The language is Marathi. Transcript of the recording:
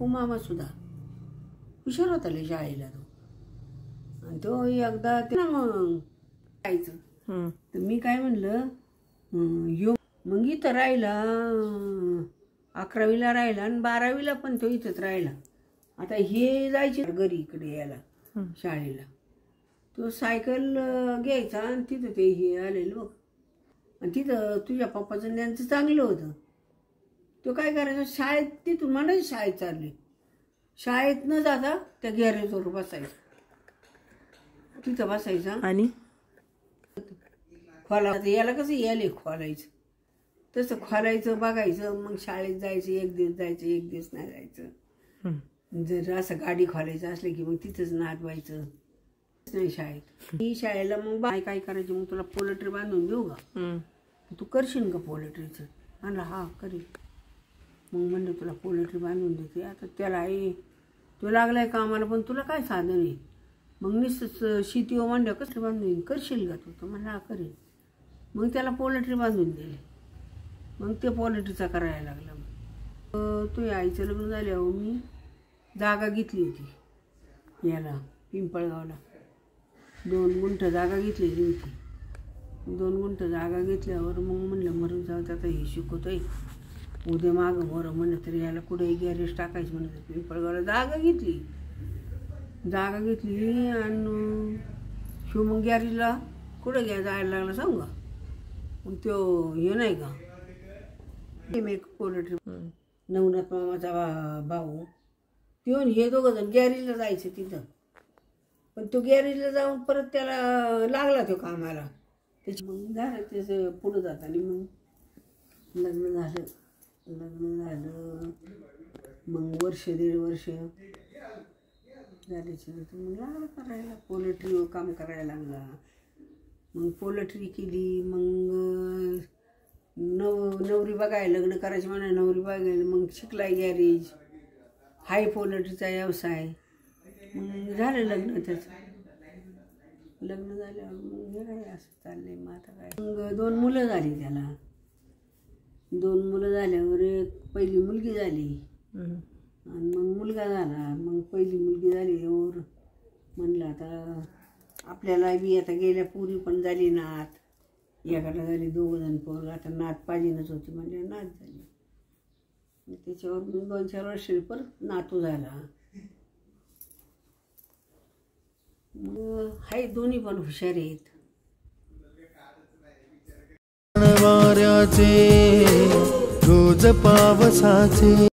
पप्पू मामा सुद्धा हुशार होता लय शाळेला तो. आणि तो एकदा ते जायचं तर मी काय म्हणलं यो मग इथं राहिला 11वीला राहिला आणि 12वीला पण तो इथंच राहिला. आता हे जायचे घरी इकडे यायला शाळेला. तो सायकल घ्यायचा आणि तिथं ते हे आलेलं बघ. आणि तिथं तुझ्या पप्पाचं त्यांचं चांगलं होतं. तो काय करायचा शाळेत तिथून म्हणायचं शाळेत चालले. शाळेत न जाता त्या गॅरेजवर बसायचं. तिथं बसायचा आणि खोलायचं. याला कसं यायला खोलायचं तसं खोलायचं बघायचं. मग शाळेत जायचं. एक दिवस जायचं एक दिवस नाही जायचं. जर असं गाडी खोलायचं असलं की मग तिथंच नाद व्हायचं नाही शाळेत. ही शाळेला मग काय करायची मग तुला पोल्ट्री बांधून देऊ का तू करशील का पोल्ट्रीचं. म्हणलं हा करेल. मग म्हणलं तुला पोल्ट्री बांधून देते. आता त्याला आहे तो लागलाय कामाला पण तुला काय साधन आहे. मग नुसतंच शेती म्हणलं कसं बांधून करशील का तू. तर म्हणलं हा करेल. मग त्याला पोल्ट्री बांधून दिली. मग ते पोल्ट्रीचा करायला लागला. मग तो आईचं लग्न झाल्यावर मी जागा घेतली होती याला पिंपळगावला. 2 गुंठ जागा घेतलेली होती. 2 गुंठ जागा घेतल्यावर मग म्हणलं मरून जाऊ आता हे शिकवतोय उद्या मागं मोरं म्हणलं तरी याला कुठेही गॅरेज टाकायचं म्हणलं. पिंपळगावला जागा घेतली आणि शिव मग गॅरेजला कुठं जायला लागला सांगू का. मग तो हे नाही का एक पोल्ट्री नवनाथ मामाचा भाऊ तो हे दोघं जण गॅरेजला जायचं तिथं. पण तो गॅरेजला जाऊन परत त्याला लागला तो कामाला. त्याची मग झालं त्याचं पुढं जाताना मग लग्न झालं. मग 1-1.5 वर्ष झाल्याच्या नंतर मग लागला करायला पोल्ट्रीवर काम करायला लागला. मग पोल्ट्री केली. मग नवरी बघायला लग्न करायची म्हणा नवरी बघायला मग शिकलाय गॅरेज हाय पोल्ट्रीचा व्यवसाय. मग झालं लग्न त्याचं. लग्न झाल्यावर मग हे काय असं चाललंय. मग आता काय मग 2 मुलं झाली त्याला. 2 मुलं झाल्यावर पहिली मुलगी झाली आणि मग मुलगा झाला. मग पहिली मुलगी झाल्यावर म्हणलं आता आपल्याला बी आता गेल्या पुरी पण झाली नात. एकाला झाली 2 जण पोरं. आता नात पाहिजेच होती म्हणजे नात झाली. त्याच्यावर 2-4 वर्षांनी परत नातू झाला. मग हाय दोन्ही पण हुशार आहेत. वाऱ्याचे रोज पावसाचे